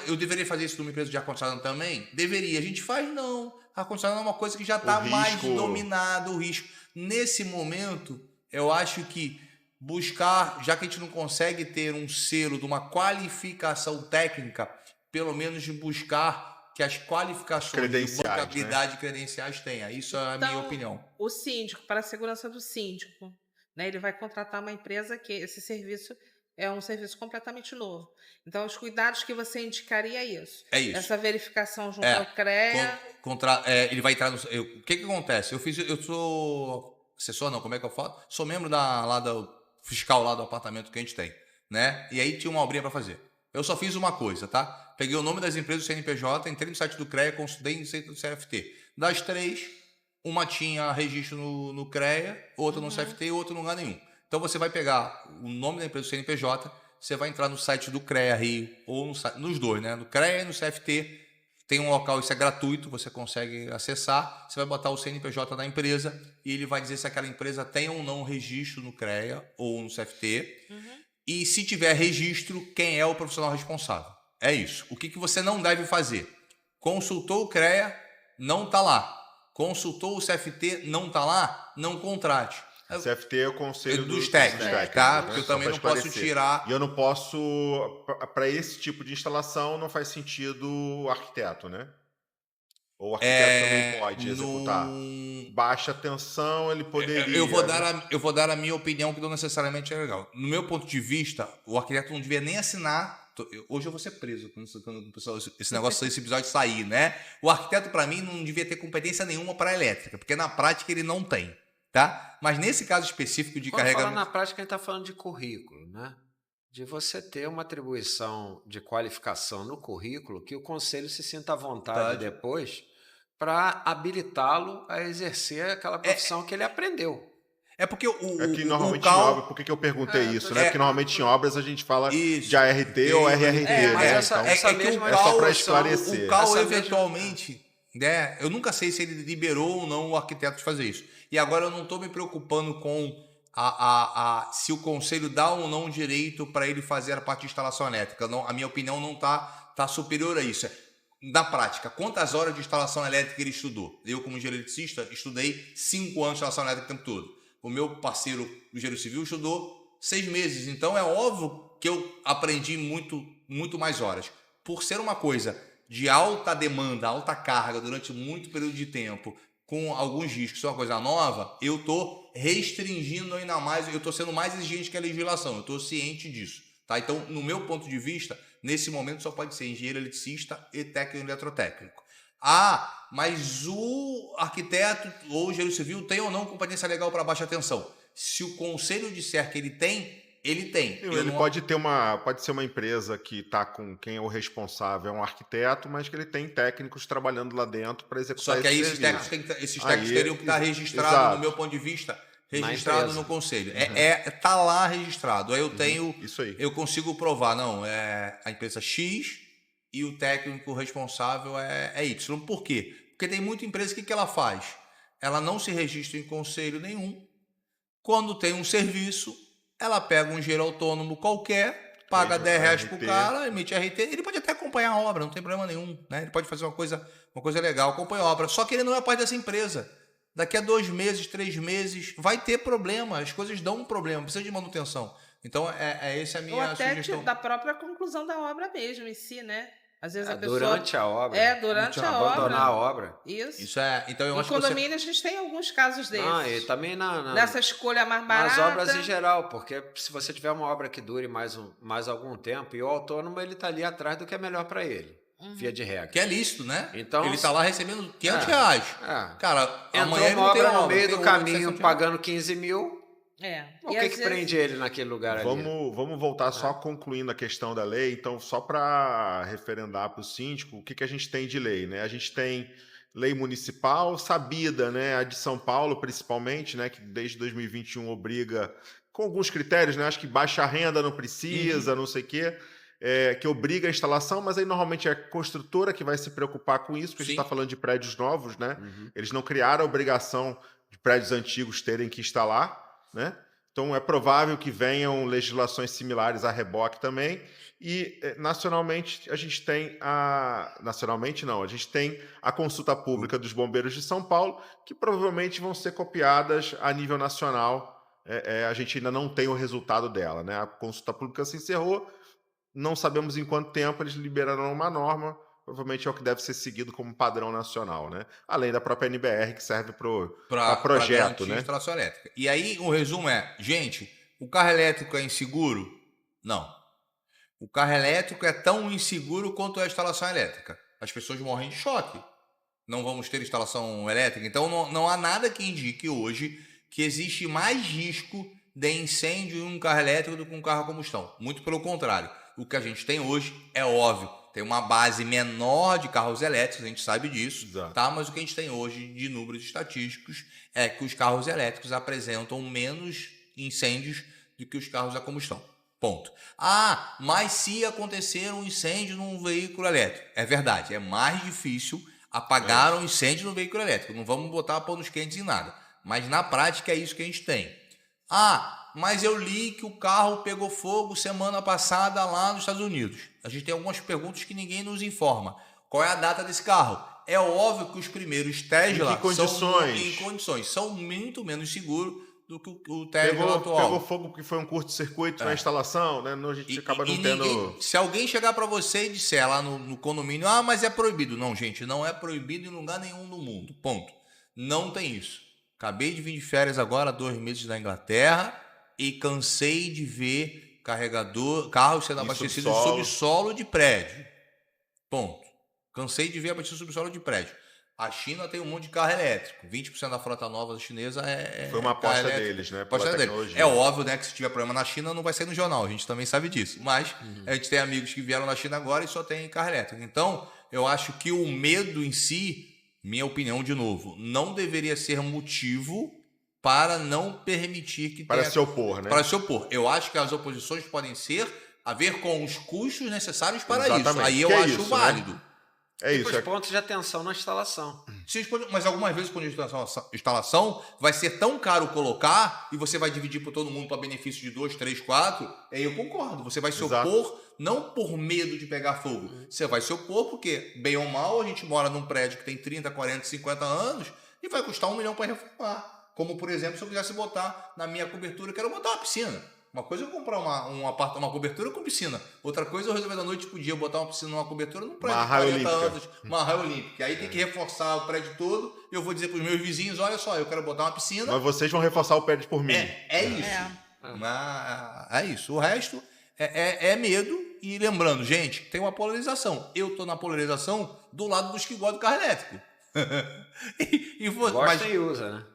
eu deveria fazer isso numa empresa de ar-condicionado também? Deveria. A gente faz? Não. Ar-condicionado é uma coisa que já está mais dominado, o risco. Nesse momento, eu acho que buscar, já que a gente não consegue ter um selo de uma qualificação técnica, pelo menos de buscar que as qualificações de bancabilidade, né, credenciais tenha. Isso é a minha opinião. O síndico, para a segurança do síndico, né, ele vai contratar uma empresa que esse serviço é um serviço completamente novo. Então, os cuidados que você indicaria é isso. Essa verificação junto ao CREA. Ele vai entrar no... O que acontece? Eu sou assessor, não, como é que eu falo? Sou membro do fiscal lá do apartamento que a gente tem, né? E aí tinha uma obrinha para fazer. Eu só fiz uma coisa, tá? Peguei o nome das empresas do CNPJ, entrei no site do CREA, consultei no site do CFT. Das 3, uma tinha registro no CREA, outra no CFT e outra em lugar nenhum. Então você vai pegar o nome da empresa do CNPJ, você vai entrar no site do CREA Rio, ou nos dois, né? No CREA e no CFT, tem um local, isso é gratuito, você consegue acessar, você vai botar o CNPJ da empresa e ele vai dizer se aquela empresa tem ou não registro no CREA ou no CFT. E se tiver registro, quem é o profissional responsável. É isso. O que você não deve fazer? Consultou o CREA, não está lá. Consultou o CFT, não está lá, não contrate. O CFT é o conselho dos técnicos, tá? Porque eu também não posso tirar... E eu não posso... Para esse tipo de instalação, não faz sentido o arquiteto, né? Ou o arquiteto também pode executar. Baixa tensão, ele poderia... Eu vou dar a minha opinião, que não necessariamente é legal. No meu ponto de vista, o arquiteto não devia nem assinar... Hoje eu vou ser preso quando esse negócio, esse episódio sair, né? O arquiteto, para mim, não devia ter competência nenhuma para elétrica, porque na prática ele não tem, tá? Mas nesse caso específico de carregamento... Na prática, a gente está falando de currículo, né? De você ter uma atribuição de qualificação no currículo que o conselho se sinta à vontade depois para habilitá-lo a exercer aquela profissão que ele aprendeu. É porque que normalmente em obra, por que eu perguntei isso, né? Porque normalmente em obras a gente fala de ART ou RRT, né? Mas então, é só para esclarecer. O CAL, eventualmente, né? Eu nunca sei se ele liberou ou não o arquiteto de fazer isso. E agora eu não estou me preocupando com se o conselho dá ou não direito para ele fazer a parte de instalação elétrica. Não, a minha opinião não está superior a isso. Na prática, quantas horas de instalação elétrica ele estudou? Eu, como engenheiro eletricista, estudei 5 anos de instalação elétrica o tempo todo. O meu parceiro do engenheiro civil estudou 6 meses. Então, é óbvio que eu aprendi muito mais horas. Por ser uma coisa de alta demanda, alta carga, durante muito período de tempo, com alguns riscos, uma coisa nova, eu estou restringindo ainda mais, eu estou sendo mais exigente que a legislação, eu estou ciente disso. Tá? Então, no meu ponto de vista, nesse momento só pode ser engenheiro eletricista e técnico eletrotécnico. Ah, mas o arquiteto ou engenheiro civil tem ou não competência legal para baixa tensão? Se o conselho disser que ele tem, ele tem. Ele pode ser uma empresa que está com quem é o responsável, é um arquiteto, mas que ele tem técnicos trabalhando lá dentro para executar esse serviço. Só que aí esses técnicos teriam que estar registrados, no meu ponto de vista, registrado no conselho. Tá lá registrado. Aí eu tenho, isso aí. Eu consigo provar, não, é a empresa X e o técnico responsável é Y. Por quê? Porque tem muita empresa, o que ela faz? Ela não se registra em conselho nenhum. Quando tem um serviço, ela pega um engenheiro autônomo qualquer, paga R$10 pro cara, emite RT, ele pode até acompanhar a obra, não tem problema nenhum, né? Ele pode fazer uma coisa legal, acompanhar a obra, só que ele não é parte dessa empresa. Daqui a 2 meses, 3 meses, vai ter problema, as coisas dão um problema, precisa de manutenção. Então, essa é a minha sugestão. Ou até da própria conclusão da obra mesmo em si, né? Às vezes a pessoa... Durante a obra. Durante a obra. Abandonar a obra. Isso. Então eu acho que condomínio a gente tem alguns casos desses. E também nessa escolha mais barata. Nas obras em geral, porque se você tiver uma obra que dure mais algum tempo, e o autônomo ele tá ali atrás do que é melhor para ele, via de regra. Que é lícito, né? Então, ele tá lá recebendo R$500. Cara, amanhã uma obra no meio do caminho pagando 15 mil... O que prende ele naquele lugar ali? Vamos voltar só concluindo a questão da lei. Então, só para referendar para o síndico, o que a gente tem de lei, né? A gente tem lei municipal sabida, né? A de São Paulo, principalmente, né? Que desde 2021 obriga, com alguns critérios, né? Acho que baixa renda não precisa, não sei o quê, que obriga a instalação, mas aí normalmente é a construtora que vai se preocupar com isso, porque a gente está falando de prédios novos, né? Eles não criaram a obrigação de prédios antigos terem que instalar, né? Então é provável que venham legislações similares a reboque também, e nacionalmente a gente tem a consulta pública dos bombeiros de São Paulo, que provavelmente vão ser copiadas a nível nacional. A gente ainda não tem o resultado dela, né? A consulta pública se encerrou, não sabemos em quanto tempo eles liberarão uma norma. Provavelmente é o que deve ser seguido como padrão nacional, né? Além da própria NBR, que serve para projeto, né? Instalação elétrica. E aí, o resumo gente, o carro elétrico é inseguro? Não. O carro elétrico é tão inseguro quanto a instalação elétrica. As pessoas morrem de choque. Não vamos ter instalação elétrica. Então, não há nada que indique hoje que existe mais risco de incêndio em um carro elétrico do que um carro a combustão. Muito pelo contrário. O que a gente tem hoje é óbvio. Tem uma base menor de carros elétricos, a gente sabe disso, tá? Mas o que a gente tem hoje de números estatísticos é que os carros elétricos apresentam menos incêndios do que os carros a combustão. Ponto. Mas se acontecer um incêndio num veículo elétrico, é verdade, é mais difícil apagar um incêndio no veículo elétrico. Não vamos botar panos quentes em nada. Mas na prática é isso que a gente tem. Mas eu li que o carro pegou fogo semana passada lá nos Estados Unidos. A gente tem algumas perguntas que ninguém nos informa. Qual é a data desse carro? É óbvio que os primeiros Tesla são muito menos seguros do que o Tesla atual. Pegou fogo porque foi um curto-circuito na instalação, né? A gente acaba não tendo... Se alguém chegar para você e disser lá no condomínio, mas é proibido. Não, gente, não é proibido em lugar nenhum no mundo. Ponto. Não tem isso. Acabei de vir de férias agora, 2 meses da Inglaterra, e cansei de ver carros sendo abastecidos em subsolo de prédio. Ponto. Cansei de ver abastecido subsolo de prédio. A China tem um monte de carro elétrico. 20% da frota nova chinesa foi uma aposta deles, né? Aposta deles. É óbvio, né, que se tiver problema na China não vai sair no jornal. A gente também sabe disso. Mas a gente tem amigos que vieram na China agora e só tem carro elétrico. Então, eu acho que o medo em si, minha opinião de novo, não deveria ser motivo para não permitir que se opor, né? Para se opor. Eu acho que as oposições podem a ver com os custos necessários para isso. Aí eu acho válido. Né? Os pontos de atenção na instalação. Mas algumas vezes, quando a instalação vai ser tão caro colocar e você vai dividir por todo mundo para benefício de 2, 3, 4, aí eu concordo. Você vai se opor não por medo de pegar fogo. Você vai se opor porque, bem ou mal, a gente mora num prédio que tem 30, 40, 50 anos e vai custar R$1 milhão para reformar. Como, por exemplo, se eu quisesse botar na minha cobertura, eu quero botar uma piscina. Uma coisa é eu comprar uma cobertura com piscina. Outra coisa é eu resolver da noite pro dia botar uma piscina numa cobertura num prédio de 40 anos, uma raia olímpica. Aí tem que reforçar o prédio todo. Eu vou dizer pros meus vizinhos, olha só, eu quero botar uma piscina. Mas vocês vão reforçar o prédio por mim. É isso. É isso. O resto é medo. E lembrando, gente, tem uma polarização. Eu tô na polarização do lado dos que gostam do carro elétrico. Gosta e usa, né?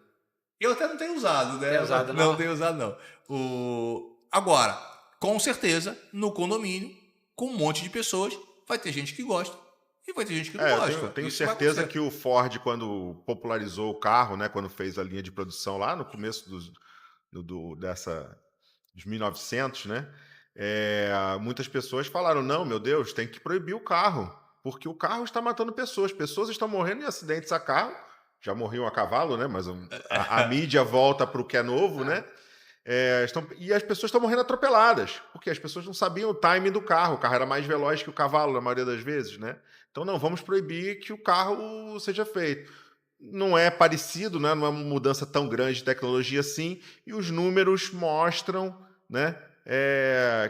Eu até não tenho usado, né? Não tenho usado, não. Agora, com certeza, no condomínio, com um monte de pessoas, vai ter gente que gosta e vai ter gente que não gosta. Eu tenho certeza que o Ford, quando popularizou o carro, né, quando fez a linha de produção lá no começo dos 1900, né, muitas pessoas falaram, não, meu Deus, tem que proibir o carro, porque o carro está matando pessoas estão morrendo em acidentes a carro, já morriam a cavalo, né, mas a mídia volta para o que é novo, né, e as pessoas estão morrendo atropeladas, porque as pessoas não sabiam o timing do carro era mais veloz que o cavalo na maioria das vezes, né, então não, vamos proibir que o carro seja feito. Não é parecido, né, não é uma mudança tão grande de tecnologia assim, e os números mostram, né,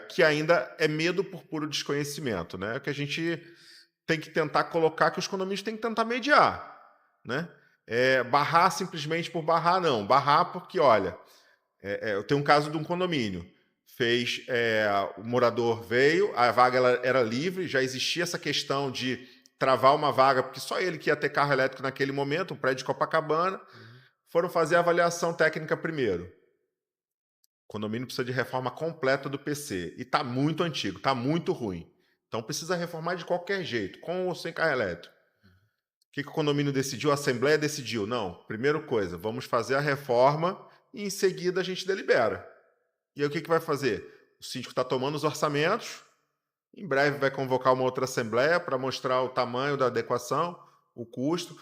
que ainda é medo por puro desconhecimento, né? Que a gente tem que tentar colocar, que os condomínios têm que tentar mediar, né? Barrar simplesmente por barrar, não. Barrar porque, olha, eu tenho um caso de um condomínio. O morador veio, a vaga era livre, já existia essa questão de travar uma vaga, porque só ele que ia ter carro elétrico naquele momento, um prédio de Copacabana, foram fazer a avaliação técnica primeiro. O condomínio precisa de reforma completa do PC. E está muito antigo, está muito ruim. Então precisa reformar de qualquer jeito, com ou sem carro elétrico. O que o condomínio decidiu? A Assembleia decidiu. Não, primeira coisa, vamos fazer a reforma e em seguida a gente delibera. E aí o que vai fazer? O síndico está tomando os orçamentos, em breve vai convocar uma outra Assembleia para mostrar o tamanho da adequação, o custo,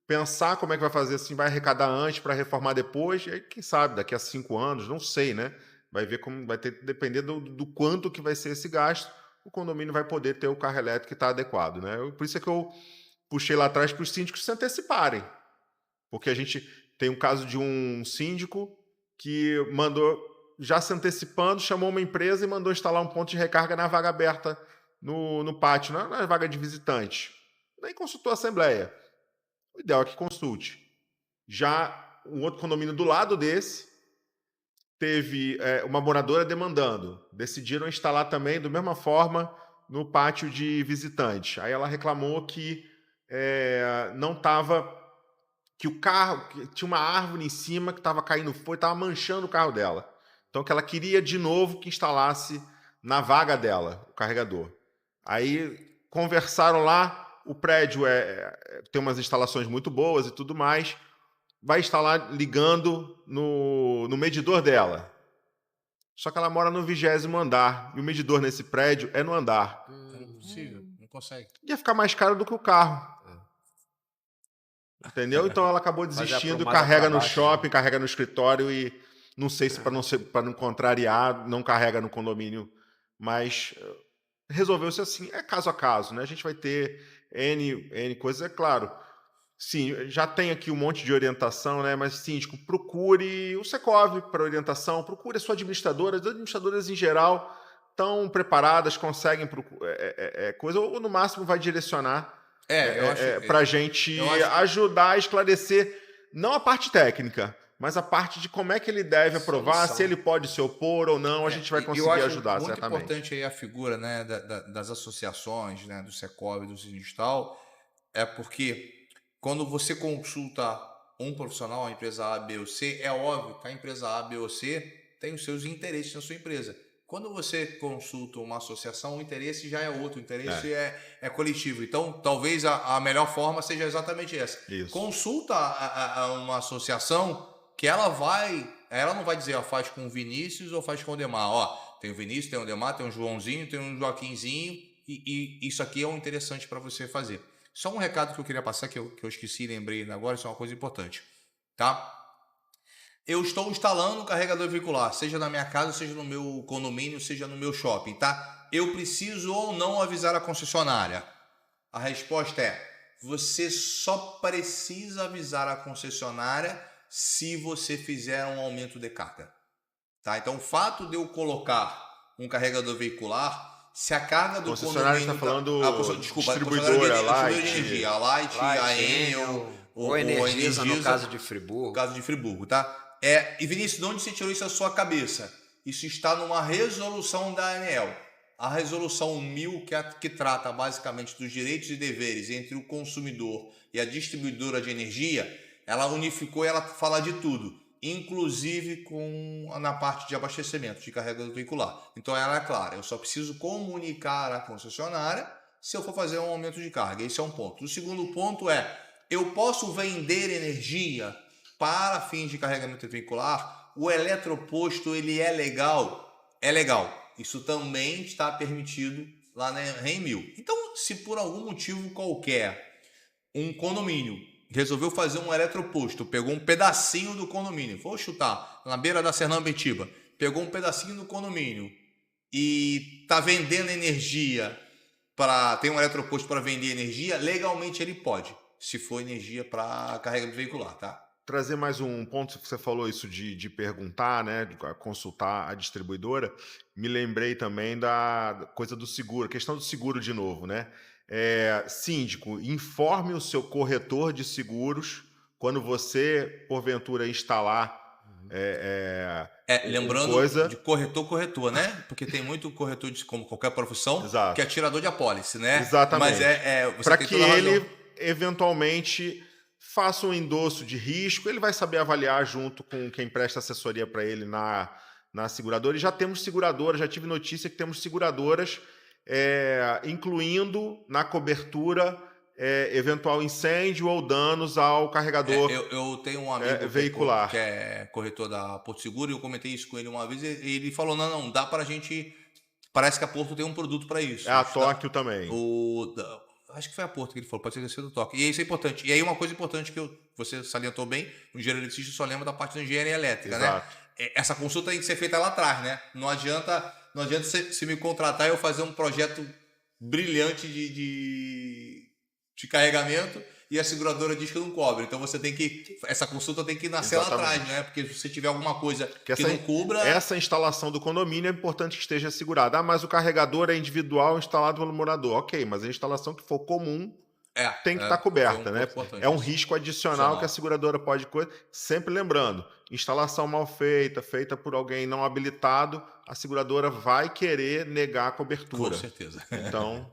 pensar como é que vai fazer, assim, vai arrecadar antes para reformar depois, e aí, quem sabe, daqui a 5 anos, não sei, né? Vai ver como vai ter, depender do quanto que vai ser esse gasto, o condomínio vai poder ter o carro elétrico que está adequado, né? Por isso é que eu puxei lá atrás para os síndicos se anteciparem, porque a gente tem um caso de um síndico que mandou, já se antecipando, chamou uma empresa e mandou instalar um ponto de recarga na vaga aberta no pátio, na vaga de visitante. Nem consultou a Assembleia. O ideal é que consulte. Já um outro condomínio do lado desse teve uma moradora demandando. Decidiram instalar também, da mesma forma, no pátio de visitante. Aí ela reclamou que não estava... que o carro... que tinha uma árvore em cima que estava caindo fogo, estava manchando o carro dela. Então, que ela queria de novo que instalasse na vaga dela o carregador. Aí conversaram lá, o prédio tem umas instalações muito boas e tudo mais, vai instalar ligando no medidor dela. Só que ela mora no 20º andar, e o medidor nesse prédio é no andar. É impossível, não consegue. Ia ficar mais caro do que o carro. Entendeu? Então ela acabou desistindo, carrega no shopping, carrega no escritório e não sei se para não contrariar, não carrega no condomínio, mas resolveu-se assim, é caso a caso, né? A gente vai ter N coisas, é claro. Sim, já tem aqui um monte de orientação, né? Mas, síndico, procure o Secov para orientação, procure a sua administradora. As administradoras, em geral, estão preparadas, conseguem coisa, ou no máximo vai direcionar para a gente ajudar a esclarecer, não a parte técnica, mas a parte de como é que ele deve aprovar, se ele pode se opor ou não, a gente vai conseguir ajudar, muito certamente. Muito importante aí a figura, né, das associações, né, do Secov, do Sindical, porque quando você consulta um profissional, a empresa A, B ou C, é óbvio que a empresa A, B ou C tem os seus interesses na sua empresa. Quando você consulta uma associação, o interesse já é outro, o interesse é coletivo. Então, talvez a melhor forma seja exatamente essa. Isso. Consulta uma associação que ela não vai dizer, faz com o Vinícius ou faz com o Demar. Tem o Vinícius, tem o Demar, tem o Joãozinho, tem o Joaquinzinho, e isso aqui é um interessante para você fazer. Só um recado que eu queria passar, que eu esqueci e lembrei agora, isso é uma coisa importante, tá? Eu estou instalando um carregador veicular, seja na minha casa, seja no meu condomínio, seja no meu shopping, tá? Eu preciso ou não avisar a concessionária? A resposta é, você só precisa avisar a concessionária se você fizer um aumento de carga. Tá? Então, o fato de eu colocar um carregador veicular, se a carga do concessionário condomínio... está falando distribuidora, Light. De energia, a Light, a Enel, ou Energisa, no caso de Friburgo. No caso de Friburgo, tá? E Vinícius, de onde você tirou isso da sua cabeça? Isso está numa resolução da ANEEL. A resolução 1000, que trata basicamente dos direitos e deveres entre o consumidor e a distribuidora de energia, ela unificou e ela fala de tudo, inclusive na parte de abastecimento de carregador veicular. Então ela é clara, eu só preciso comunicar à concessionária se eu for fazer um aumento de carga. Esse é um ponto. O segundo ponto é, eu posso vender energia para fins de carregamento veicular? O eletroposto, ele é legal? É legal. Isso também está permitido lá na REN 1000. Então, se por algum motivo qualquer um condomínio resolveu fazer um eletroposto, pegou um pedacinho do condomínio, vou chutar, na beira da Sernambetiba, pegou um pedacinho do condomínio e está vendendo energia, tem um eletroposto para vender energia, legalmente ele pode, se for energia para carregamento veicular, tá? Trazer mais um ponto que você falou, isso de perguntar, né, de consultar a distribuidora, me lembrei também da coisa do seguro, questão do seguro de novo, né? Síndico, informe o seu corretor de seguros quando você, porventura, instalar lembrando de corretor, né? Porque tem muito corretor, como qualquer profissão, exato, que é tirador de apólice, né? Exatamente. Mas para que ele, eventualmente, faça um endosso de risco, ele vai saber avaliar junto com quem presta assessoria para ele na seguradora. E já temos seguradoras, já tive notícia que temos seguradoras incluindo na cobertura eventual incêndio ou danos ao carregador eu tenho um amigo veicular que é corretor da Porto Seguro, e eu comentei isso com ele uma vez, e ele falou, não, dá para a gente... Parece que a Porto tem um produto para isso. A Tóquio também. Acho que foi a Porto que ele falou, pode ter sido o Tóquio. E isso é importante. E aí uma coisa importante que você salientou bem, o engenheiro eletricista só lembra da parte da engenharia elétrica, exato, né? Essa consulta tem que ser feita lá atrás, né? Não adianta você me contratar e eu fazer um projeto brilhante de carregamento e a seguradora diz que não cobre. Então essa consulta tem que nascer exatamente lá atrás, né? Porque se você tiver alguma coisa que não cubra... Essa instalação do condomínio é importante que esteja segurada. Mas o carregador é individual instalado pelo morador. Ok, mas a instalação que for comum tem que estar coberta, né? É um risco adicional que a seguradora pode... Sempre lembrando, instalação mal feita, feita por alguém não habilitado, a seguradora vai querer negar a cobertura. Com certeza. Então...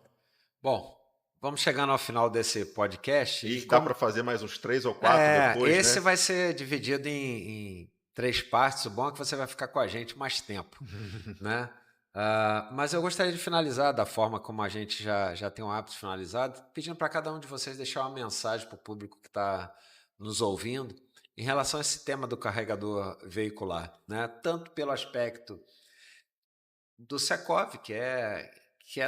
Bom, vamos chegando ao final desse podcast. E dá para fazer mais uns 3 ou 4 depois, esse né? vai ser dividido em 3 partes. O bom é que você vai ficar com a gente mais tempo, né? Mas eu gostaria de finalizar da forma como a gente já tem um hábito finalizado, pedindo para cada um de vocês deixar uma mensagem para o público que está nos ouvindo em relação a esse tema do carregador veicular, né? Tanto pelo aspecto do Secov, que é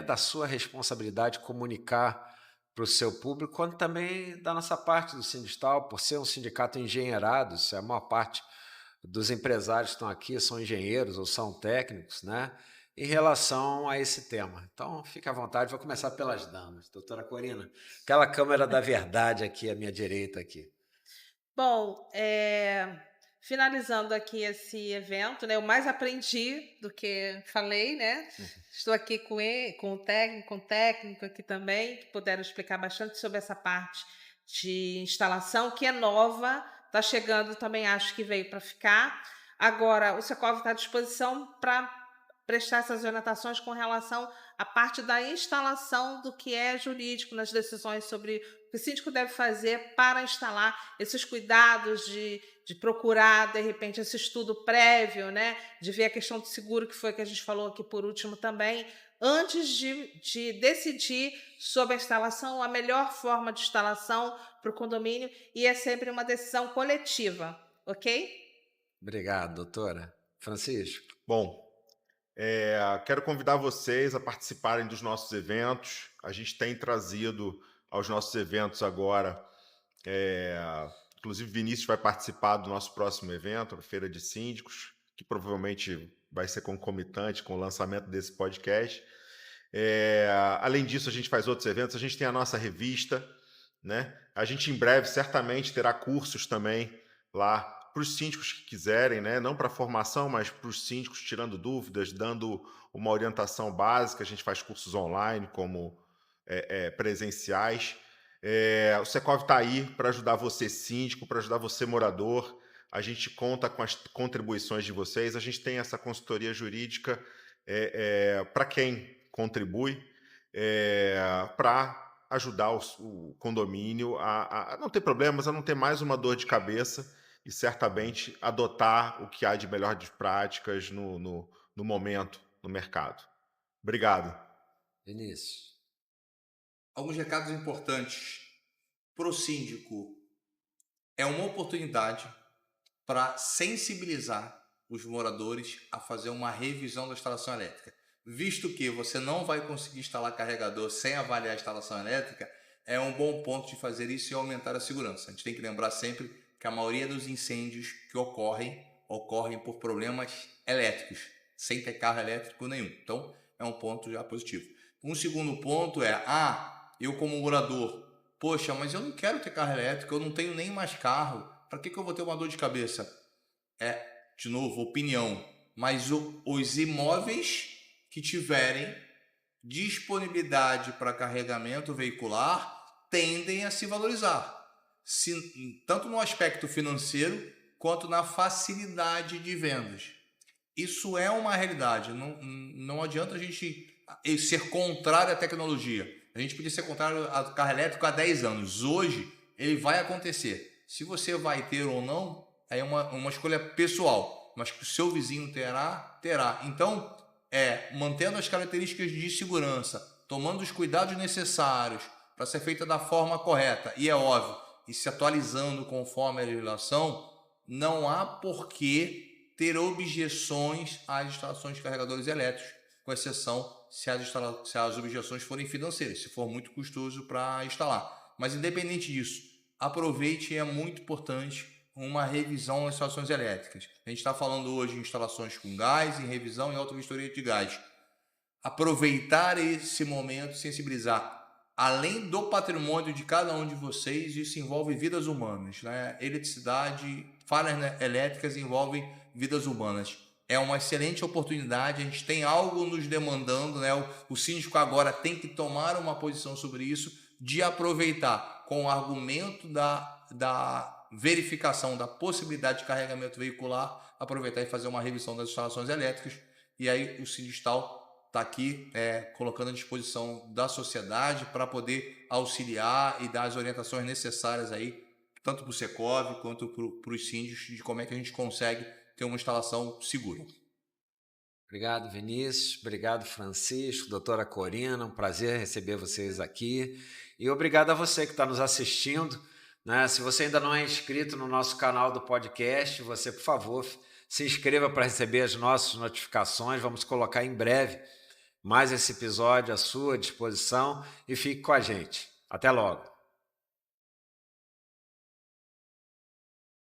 da sua responsabilidade comunicar para o seu público, quanto também da nossa parte do Sindustal, por ser um sindicato engenheirado, a maior parte dos empresários que estão aqui são engenheiros ou são técnicos, né? Em relação a esse tema. Então, fique à vontade, vou começar pelas damas. Doutora Corina, aquela câmera da verdade aqui à minha direita aqui. Bom, finalizando aqui esse evento, né? Eu mais aprendi do que falei, né? Estou aqui com o técnico aqui também, que puderam explicar bastante sobre essa parte de instalação, que é nova, está chegando também, acho que veio para ficar. Agora, o Secov está à disposição para prestar essas orientações com relação à parte da instalação do que é jurídico nas decisões sobre o que o síndico deve fazer para instalar, esses cuidados de procurar, de repente, esse estudo prévio, né? De ver a questão do seguro, que foi o que a gente falou aqui por último também, antes de decidir sobre a instalação, a melhor forma de instalação para o condomínio, e é sempre uma decisão coletiva, ok? Obrigado, doutora. Francisco? Bom, quero convidar vocês a participarem dos nossos eventos. A gente tem trazido aos nossos eventos agora, inclusive Vinícius vai participar do nosso próximo evento, a Feira de Síndicos, que provavelmente vai ser concomitante com o lançamento desse podcast. Além disso, a gente faz outros eventos, a gente tem a nossa revista, né? A gente em breve certamente terá cursos também lá para os síndicos que quiserem, né? Não para formação, mas para os síndicos tirando dúvidas, dando uma orientação básica. A gente faz cursos online como presenciais. O Secov está aí para ajudar você, síndico, para ajudar você, morador. A gente conta com as contribuições de vocês. A gente tem essa consultoria jurídica para quem contribui, para ajudar o condomínio a não ter problemas, a não ter mais uma dor de cabeça e certamente adotar o que há de melhor de práticas no momento, no mercado. Obrigado. Vinícius. Alguns recados importantes para o síndico. É uma oportunidade para sensibilizar os moradores a fazer uma revisão da instalação elétrica. Visto que você não vai conseguir instalar carregador sem avaliar a instalação elétrica, é um bom ponto de fazer isso e aumentar a segurança. A gente tem que lembrar sempre que a maioria dos incêndios que ocorrem por problemas elétricos, sem ter carro elétrico nenhum. Então, é um ponto já positivo. Um segundo ponto é, eu como morador, poxa, mas eu não quero ter carro elétrico, eu não tenho nem mais carro, para que eu vou ter uma dor de cabeça? De novo, opinião, mas os imóveis que tiverem disponibilidade para carregamento veicular tendem a se valorizar, tanto no aspecto financeiro quanto na facilidade de vendas. Isso é uma realidade, não adianta a gente ser contrário à tecnologia. A gente podia ser contrário ao carro elétrico há 10 anos. Hoje, ele vai acontecer. Se você vai ter ou não, é uma escolha pessoal, mas que o seu vizinho terá. Então, mantendo as características de segurança, tomando os cuidados necessários para ser feita da forma correta, e é óbvio, e se atualizando conforme a legislação, não há por que ter objeções às instalações de carregadores elétricos, com exceção se as objeções forem financeiras, se for muito custoso para instalar. Mas independente disso, aproveite, é muito importante uma revisão nas instalações elétricas. A gente está falando hoje de instalações com gás, em revisão e auto-vistoria de gás. Aproveitar esse momento, sensibilizar. Além do patrimônio de cada um de vocês, isso envolve vidas humanas, né? Eletricidade, falhas elétricas envolvem vidas humanas. É uma excelente oportunidade, a gente tem algo nos demandando, né? O síndico agora tem que tomar uma posição sobre isso, de aproveitar com o argumento da verificação da possibilidade de carregamento veicular, aproveitar e fazer uma revisão das instalações elétricas. E aí o Sindistal está aqui colocando à disposição da sociedade para poder auxiliar e dar as orientações necessárias aí, tanto para o Secov quanto para os síndicos, de como é que a gente consegue ter uma instalação segura. Obrigado, Vinícius. Obrigado, Francisco, doutora Corina. Um prazer receber vocês aqui. E obrigado a você que está nos assistindo, né? Se você ainda não é inscrito no nosso canal do podcast, você, por favor, se inscreva para receber as nossas notificações. Vamos colocar em breve mais esse episódio à sua disposição e fique com a gente. Até logo.